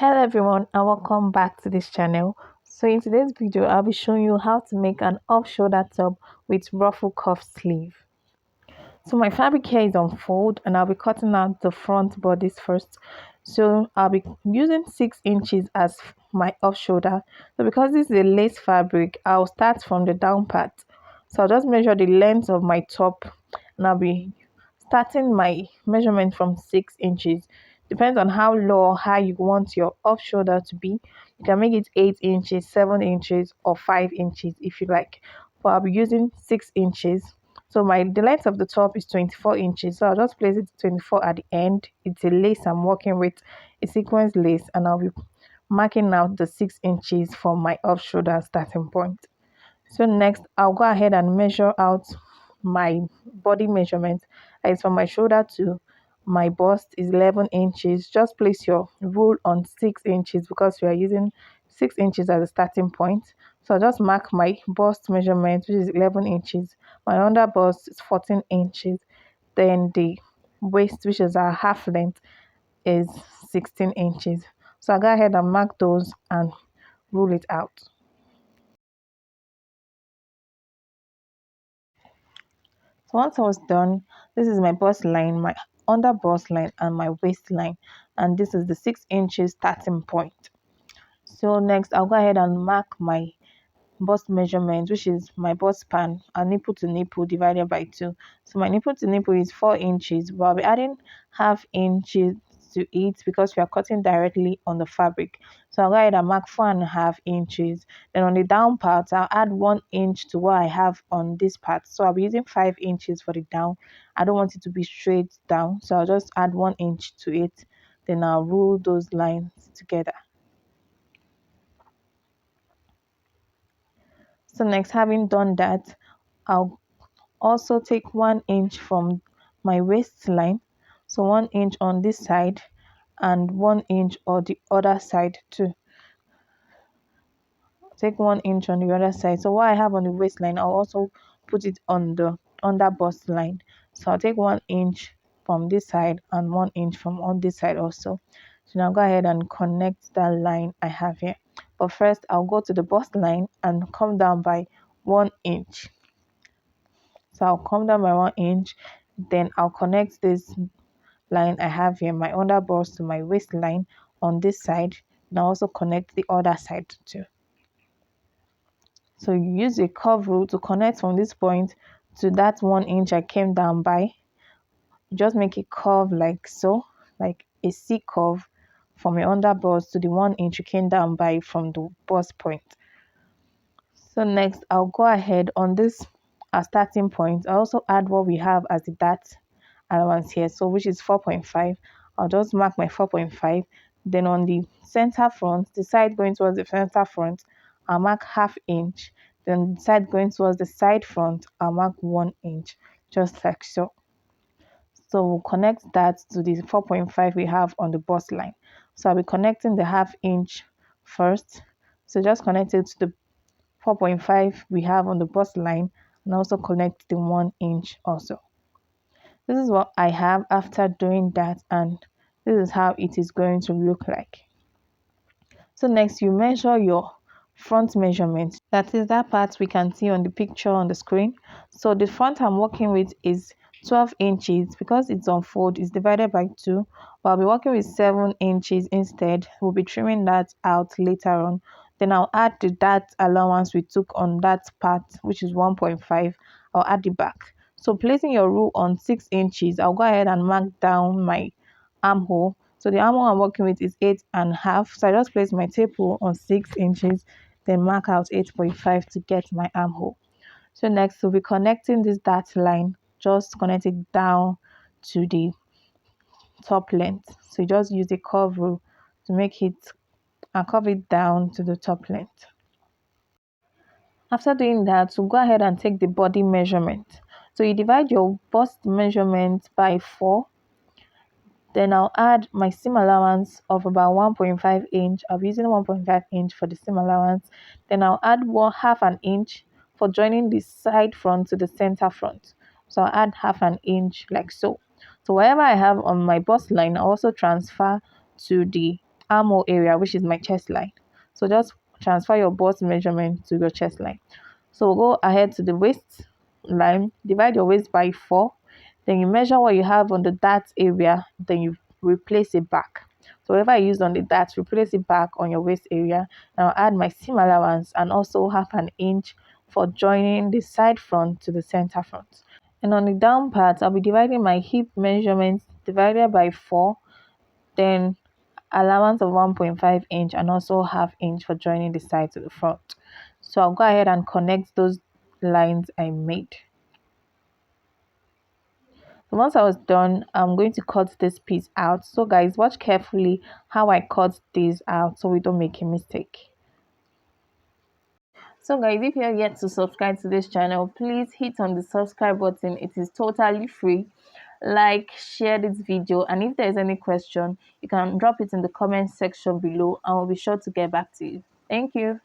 Hello everyone and welcome back to this channel. So in today's video I'll be showing you how to make an off shoulder top with ruffle cuff sleeve. So my fabric here is on fold and I'll be cutting out the front bodice first. So I'll be using 6 inches as my off shoulder. So because this is a lace fabric, I'll start from the down part. So I'll just measure the length of my top and I'll be starting my measurement from 6 inches. Depends on how low or high you want your off shoulder to be. You can make it 8 inches, 7 inches or 5 inches if you like. But I'll be using 6 inches. So the length of the top is 24 inches. So I'll just place it 24 at the end. It's a lace I'm working with, a sequence lace, and I'll be marking out the 6 inches for my off shoulder starting point. So next I'll go ahead and measure out my body measurement. As from my shoulder to my bust is 11 inches. Just place your rule on 6 inches because we are using 6 inches as a starting point. So I'll just mark my bust measurement, which is 11 inches. My under bust is 14 inches. Then the waist, which is our half length, is 16 inches. So I'll go ahead and mark those and rule it out. So once I was done, this is my bust line, my under bust line, and my waistline, and this is the 6 inches starting point. So next I'll go ahead and mark my bust measurement, which is my bust span and nipple to nipple divided by 2. So my nipple to nipple is 4 inches, but I'll be adding half inches to it because we are cutting directly on the fabric. So I'll go ahead and mark 4.5 inches. Then on the down part, I'll add 1 inch to what I have on this part. So I'll be using 5 inches for the down. I don't want it to be straight down, so I'll just add 1 inch to it. Then I'll rule those lines together. So next, having done that, I'll also take 1 inch from my waistline. So 1 inch on this side and 1 inch on the other side too. Take 1 inch on the other side. So what I have on the waistline, I'll also put it on the under bust line. So I'll take 1 inch from this side and 1 inch from on this side also. So now go ahead and connect that line I have here. But first I'll go to the bust line and come down by 1 inch. So I'll come down by 1 inch, then I'll connect this line I have here, my under bust to my waistline on this side. And I'll also connect the other side too. So you use a curve rule to connect from this point to that 1 inch I came down by. You just make a curve like so, like a C curve from your under bust to the 1 inch you came down by from the bust point. So next I'll go ahead on this starting point. I also add what we have as the dart allowance here, so which is 4.5. I'll just mark my 4.5. Then on the center front, the side going towards the center front, I'll mark half inch. Then the side going towards the side front, I'll mark 1 inch, just like so. So we'll connect that to the 4.5 we have on the bust line. So I'll be connecting the half inch first. So just connect it to the 4.5 we have on the bust line and also connect the 1 inch also. This is what I have after doing that, and this is how it is going to look like. So next you measure your front measurement. That is that part we can see on the picture on the screen. So the front I'm working with is 12 inches because it's on fold, it's divided by 2, but I'll be working with 7 inches instead. We'll be trimming that out later on. Then I'll add the dart allowance we took on that part, which is 1.5. I'll add the back. So placing your rule on 6 inches, I'll go ahead and mark down my armhole. So the armhole I'm working with is 8.5. So I just place my tape rule on 6 inches, then mark out 8.5 to get my armhole. So next we'll be connecting this dart line, just connect it down to the top length. So you just use the curve rule to make it and curve it down to the top length. After doing that, so go ahead and take the body measurement. So you divide your bust measurement by 4. Then I'll add my seam allowance of about 1.5 inch. I'll be using 1.5 inch for the seam allowance. Then I'll add half an inch for joining the side front to the center front. So I'll add half an inch like so. So whatever I have on my bust line, I'll also transfer to the armhole area, which is my chest line. So just transfer your bust measurement to your chest line. So go ahead to the waist line, divide your waist by 4, then you measure what you have on the dart area, then you replace it back. So whatever I used on the dart, replace it back on your waist area. Now I'll add my seam allowance and also 1/2 inch for joining the side front to the center front. And on the down part, I'll be dividing my hip measurements divided by 4, then allowance of 1.5 inch and also 1/2 inch for joining the side to the front. So I'll go ahead and connect those lines I made. So once I was done, I'm going to cut this piece out. So guys, watch carefully how I cut this out so we don't make a mistake. So guys, if you're yet to subscribe to this channel, please hit on the subscribe button. It is totally free. Like, share this video, and if there's any question, you can drop it in the comment section below and we'll be sure to get back to you. Thank you.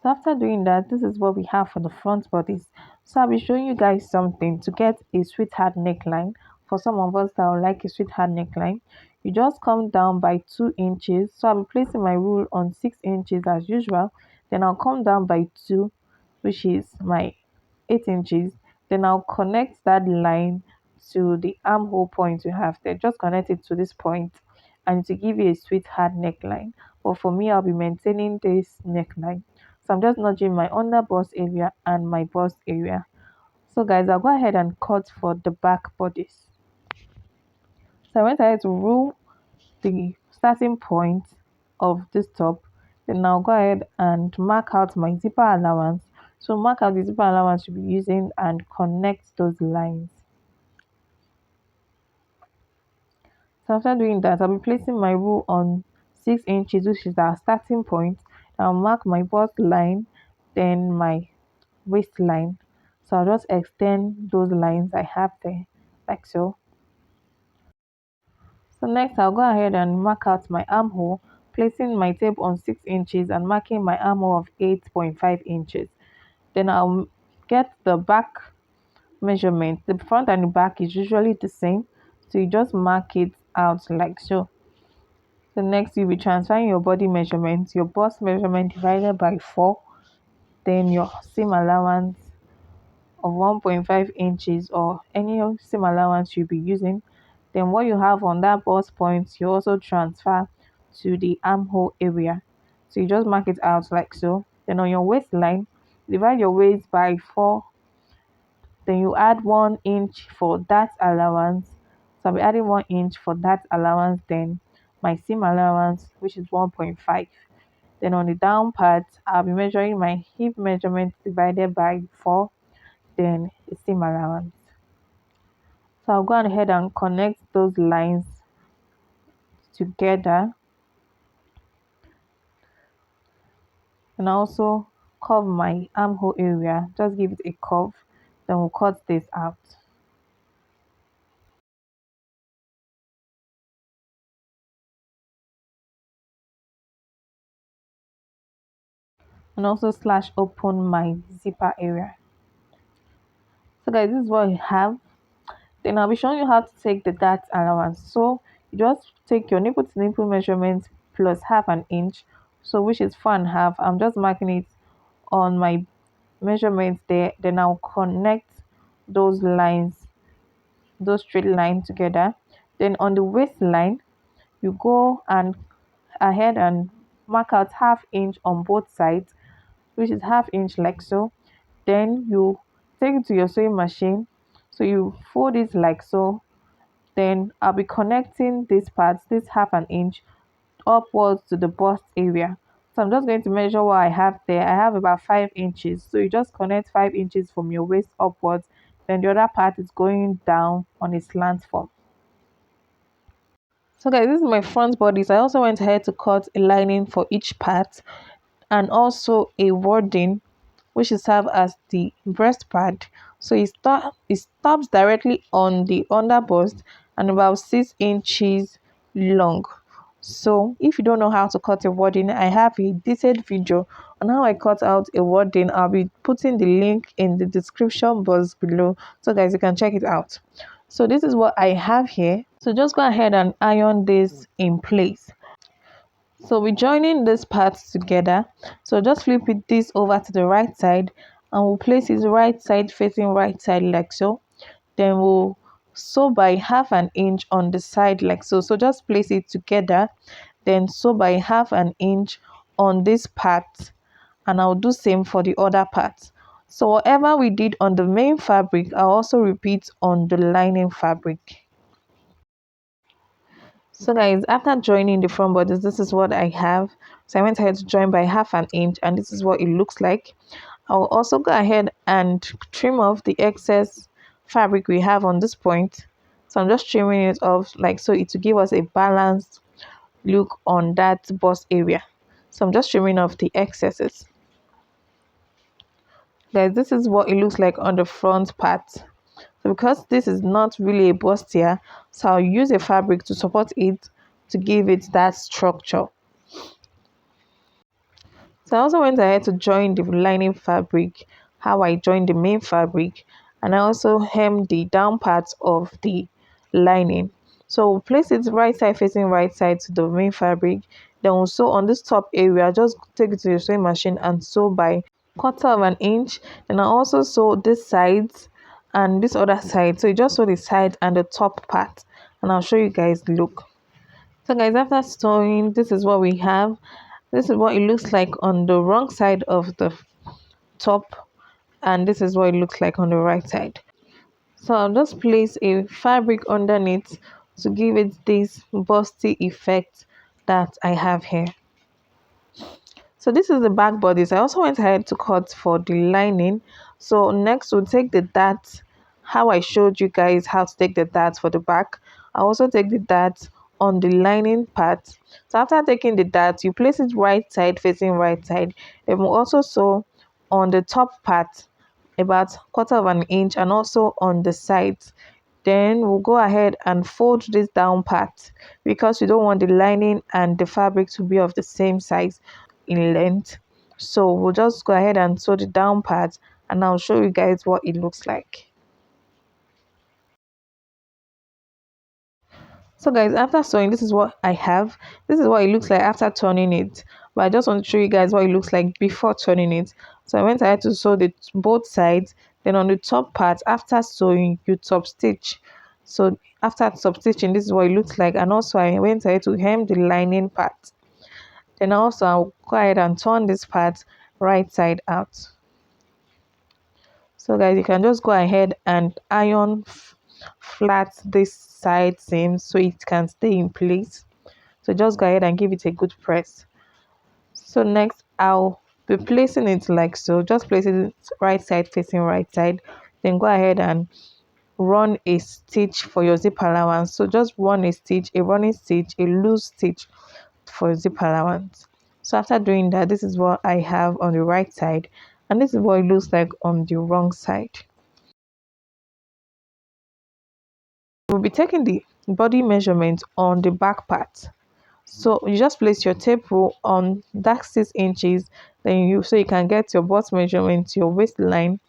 So after doing that, this is what we have for the front bodies. So I'll be showing you guys something to get a sweetheart neckline. For some of us that would like a sweetheart neckline, you just come down by 2 inches. So I'll be placing my rule on 6 inches as usual. Then I'll come down by 2, which is my 8 inches. Then I'll connect that line to the armhole point you have there. Just connect it to this point and to give you a sweetheart neckline. But for me, I'll be maintaining this neckline. So I'm just nudging my under bust area and my bust area. So guys, I'll go ahead and cut for the back bodice. So I went ahead to rule the starting point of this top. Then I'll go ahead and mark out my zipper allowance. So mark out the zipper allowance you'll be using and connect those lines. So after doing that, I'll be placing my rule on 6 inches, which is our starting point. I'll mark my bust line, then my waistline. So I'll just extend those lines I have there, like so. So next I'll go ahead and mark out my armhole, placing my tape on 6 inches and marking my armhole of 8.5 inches. Then I'll get the back measurement. The front and the back is usually the same, so you just mark it out like so. The next you'll be transferring your body measurement, your bust measurement divided by 4, then your seam allowance of 1.5 inches or any seam allowance you'll be using. Then what you have on that bust point, you also transfer to the armhole area. So you just mark it out like so. Then on your waistline, divide your waist by 4. Then you add 1 inch for that allowance. So I'll be adding 1 inch for that allowance. Then my seam allowance, which is 1.5. Then on the down part, I'll be measuring my hip measurement divided by 4, then the seam allowance. So I'll go ahead and connect those lines together and also curve my armhole area. Just give it a curve, then we'll cut this out. And also slash open my zipper area. So guys, this is what I have. Then I'll be showing you how to take the dart allowance. So you just take your nipple to nipple measurement plus 1/2 inch, so which is 4.5. I'm just marking it on my measurements there. Then I'll connect those lines, those straight lines together. Then on the waistline, you go and ahead and mark out 1/2 inch on both sides, which is 1/2 inch like so. Then you take it to your sewing machine, so you fold it like so. Then I'll be connecting this part, this 1/2 inch, upwards to the bust area. So I'm just going to measure what I have there. I have about 5 inches. So you just connect 5 inches from your waist upwards. Then the other part is going down on a slant form. So guys, this is my front bodies. I also went ahead to cut a lining for each part and also a wording which is served as the breast pad. So it stops directly on the under bust and about 6 inches long. So if you don't know how to cut a wording, I have a detailed video and how I cut out a wording. I'll be putting the link in the description box below, so guys you can check it out. So this is what I have here. So just go ahead and iron this in place. So we're joining these parts together. So just flip it this over to the right side, and we'll place it right side facing right side like so. Then we'll sew by 1/2 inch on the side like so. So just place it together, then sew by 1/2 inch on this part, and I'll do same for the other part. So whatever we did on the main fabric, I'll also repeat on the lining fabric. So guys, after joining the front bodice, this is what I have. So I went ahead to join by 1/2 inch, and this is what it looks like. I'll also go ahead and trim off the excess fabric we have on this point. So I'm just trimming it off like so, it will give us a balanced look on that bust area. So I'm just trimming off the excesses. Guys, this is what it looks like on the front part. So because this is not really a bustier, so I'll use a fabric to support it to give it that structure. So I also went ahead to join the lining fabric, how I joined the main fabric, and I also hemmed the down part of the lining. So we'll place it right side facing right side to the main fabric. Then we'll sew on this top area, just take it to the sewing machine and sew by 1/4 inch. And I also sew this sides and this other side. So you just sew the side and the top part, and I'll show you guys the look. So guys, after sewing, this is what we have. This is what it looks like on the wrong side of the top, and this is what it looks like on the right side. So I'll just place a fabric underneath to give it this busty effect that I have here. So this is the back bodice. I also went ahead to cut for the lining. So next we'll take the dart, how I showed you guys how to take the dart for the back. I also take the dart on the lining part. So after taking the dart, you place it right side facing right side. Then we'll also sew on the top part about 1/4 inch, and also on the sides. Then we'll go ahead and fold this down part, because we don't want the lining and the fabric to be of the same size in length. So we'll just go ahead and sew the down part, and I'll show you guys what it looks like. So guys, after sewing, this is what I have. This is what it looks like after turning it, but I just want to show you guys what it looks like before turning it. So I went ahead to sew the both sides. Then on the top part, after sewing, you top stitch. So after top stitching, this is what it looks like. And also I went ahead to hem the lining part. Then also I'll go ahead and turn this part right side out. So guys, you can just go ahead and iron flat this side seam so it can stay in place. So just go ahead and give it a good press. So next I'll be placing it like so. Just place it right side facing right side. Then go ahead and run a stitch for your zip allowance. So just run a stitch, a running stitch, a loose stitch for zip allowance. So after doing that, this is what I have on the right side, and this is what it looks like on the wrong side. We'll be taking the body measurement on the back part. So you just place your tape rule on that 6 inches, then you can get your bust measurement, your waistline,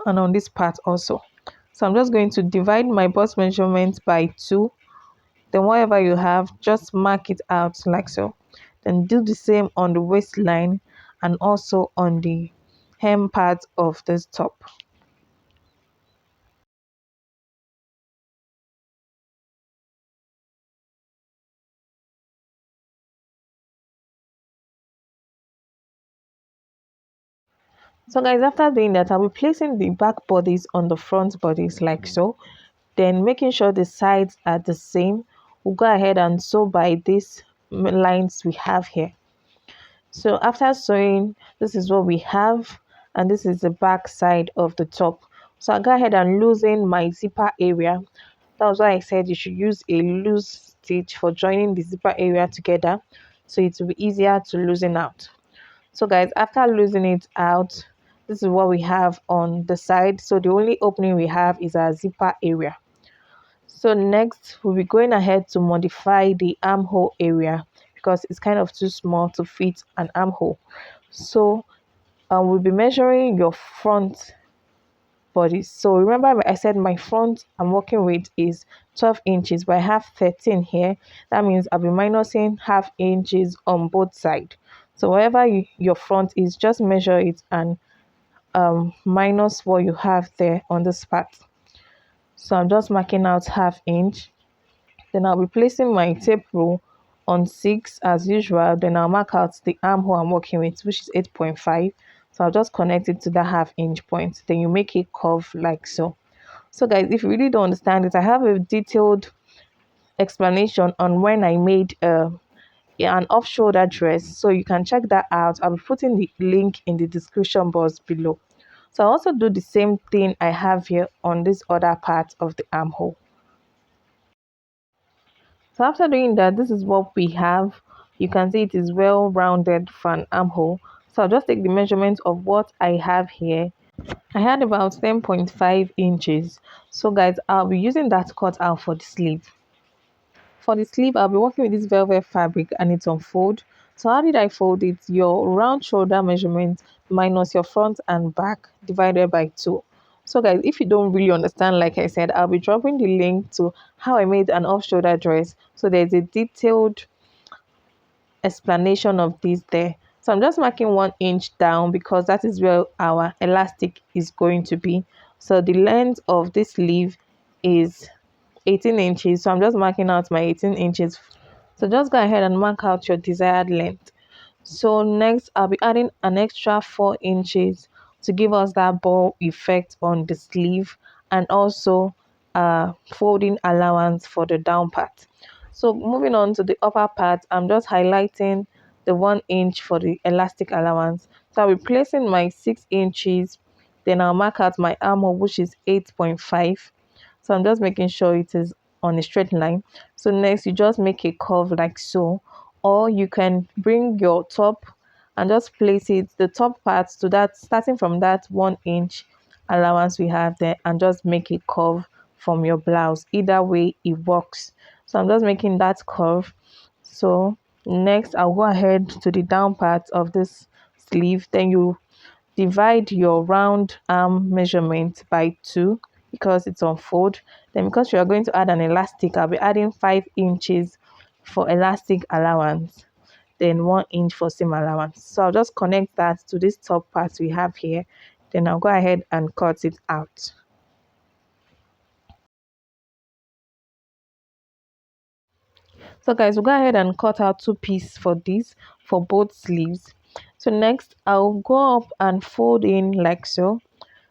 and on this part also. So I'm just going to divide my bust measurement by 2. Then whatever you have, just mark it out like so. Then do the same on the waistline and also on the hem part of this top. So guys, after doing that, I'll be placing the back bodies on the front bodies like so. Then making sure the sides are the same, we'll go ahead and sew by these lines we have here. So after sewing, this is what we have, and this is the back side of the top. So I'll go ahead and loosen my zipper area. That was why I said you should use a loose stitch for joining the zipper area together, so it will be easier to loosen out. So guys, after loosening it out, this is what we have on the side. So the only opening we have is our zipper area. So next we'll be going ahead to modify the armhole area, because it's kind of too small to fit an armhole. So we'll be measuring your front body. So remember I said my front I'm working with is 12 inches, but I have 13 here. That means I'll be minusing half inches on both sides. So wherever your front is, just measure it and minus what you have there on this part. So I'm just marking out half inch. Then I'll be placing my tape rule on 6 as usual. Then I'll mark out the armhole I'm working with, which is 8.5. So I'll just connect it to that half inch point. Then you make a curve like so. So guys, if you really don't understand it, I have a detailed explanation on when I made an off shoulder dress, so you can check that out. I'll be putting the link in the description box below. So I also do the same thing I have here on this other part of the armhole. So after doing that, this is what we have. You can see it is well rounded for an armhole. So I'll just take the measurement of what I have here. I had about 10.5 inches. So guys, I'll be using that cut out for the sleeve. For the sleeve, I'll be working with this velvet fabric and it's on fold. So how did I fold it? Your round shoulder measurement minus your front and back divided by 2. So guys, if you don't really understand, like I said, I'll be dropping the link to how I made an off shoulder dress. So there's a detailed explanation of this there. So I'm just marking 1 inch down because that is where our elastic is going to be. So the length of this sleeve is 18 inches. So I'm just marking out my 18 inches. So just go ahead and mark out your desired length. So next I'll be adding an extra 4 inches to give us that ball effect on the sleeve, and also folding allowance for the down part. So moving on to the upper part, I'm just highlighting the 1 inch for the elastic allowance. So I'll be placing my 6 inches, then I'll mark out my armhole, which is 8.5. So I'm just making sure it is on a straight line. So next you just make a curve like so, or you can bring your top and just place it the top part to that, starting from that 1 inch allowance we have there, and just make a curve from your blouse. Either way it works. So I'm just making that curve. So next I'll go ahead to the down part of this sleeve. Then you divide your round arm measurement by 2 because it's on fold. Then because you are going to add an elastic, I'll be adding 5 inches for elastic allowance, then 1 inch for seam allowance. So I'll just connect that to this top part we have here. Then I'll go ahead and cut it out. So guys, we'll go ahead and cut out 2 pieces for this, for both sleeves. So next I'll go up and fold in like so.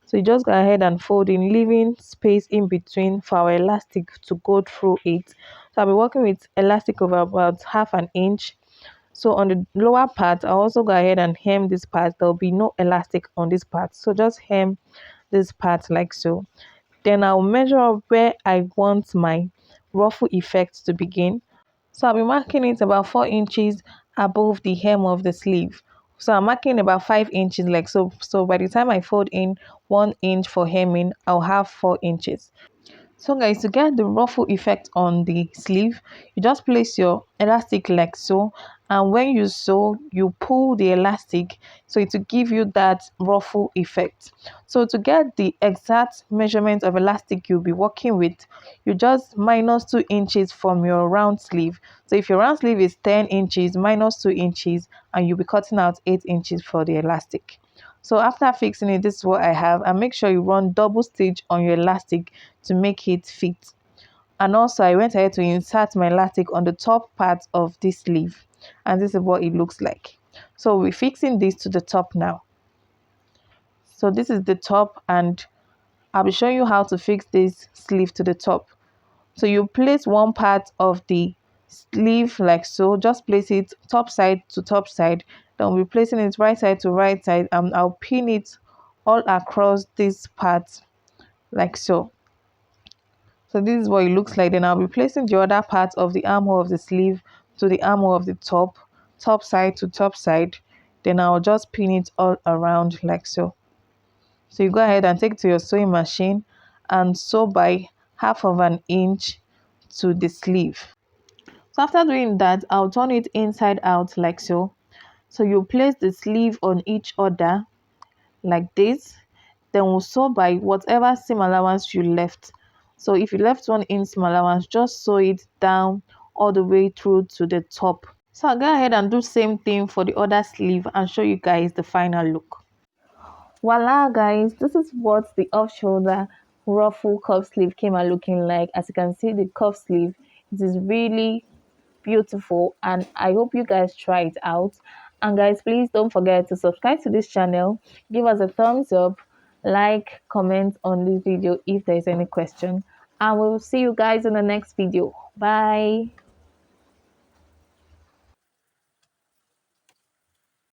So you just go ahead and fold in, leaving space in between for our elastic to go through it. So I'll be working with elastic over about half an inch. So on the lower part, I'll also go ahead and hem this part. There'll be no elastic on this part. So just hem this part like so. Then I'll measure up where I want my ruffle effect to begin. So I'll be marking it about 4 inches above the hem of the sleeve. So I'm marking about 5 inches like so. So by the time I fold in 1 inch for hemming, I'll have 4 inches. So guys, to get the ruffle effect on the sleeve, you just place your elastic like so, and when you sew, you pull the elastic so it will give you that ruffle effect. So to get the exact measurement of elastic you'll be working with, you just minus 2 inches from your round sleeve. So if your round sleeve is 10 inches, minus 2 inches, and you'll be cutting out 8 inches for the elastic. So after fixing it, this is what I have, and make sure you run double stitch on your elastic to make it fit. And also I went ahead to insert my elastic on the top part of this sleeve, and this is what it looks like. So we're fixing this to the top now. So this is the top, and I'll be showing you how to fix this sleeve to the top. So you place one part of the sleeve like so, just place it top side to top side. Then we'll be placing it right side to right side, and I'll pin it all across this part like so. So this is what it looks like. Then I'll be placing the other part of the armhole of the sleeve to the armhole of the top, top side to top side. Then I'll just pin it all around like so. So you go ahead and take it to your sewing machine and sew by half of an inch to the sleeve. So after doing that, I'll turn it inside out like so. So you place the sleeve on each other like this. Then we'll sew by whatever seam allowance you left. So if you left one in seam allowance, just sew it down all the way through to the top. So I'll go ahead and do same thing for the other sleeve and show you guys the final look. Voila guys, this is what the off shoulder ruffle cuff sleeve came out looking like. As you can see, the cuff sleeve, it is really beautiful, and I hope you guys try it out. And guys, please don't forget to subscribe to this channel, give us a thumbs up, like, comment on this video if there is any question, and we'll see you guys in the next video. Bye.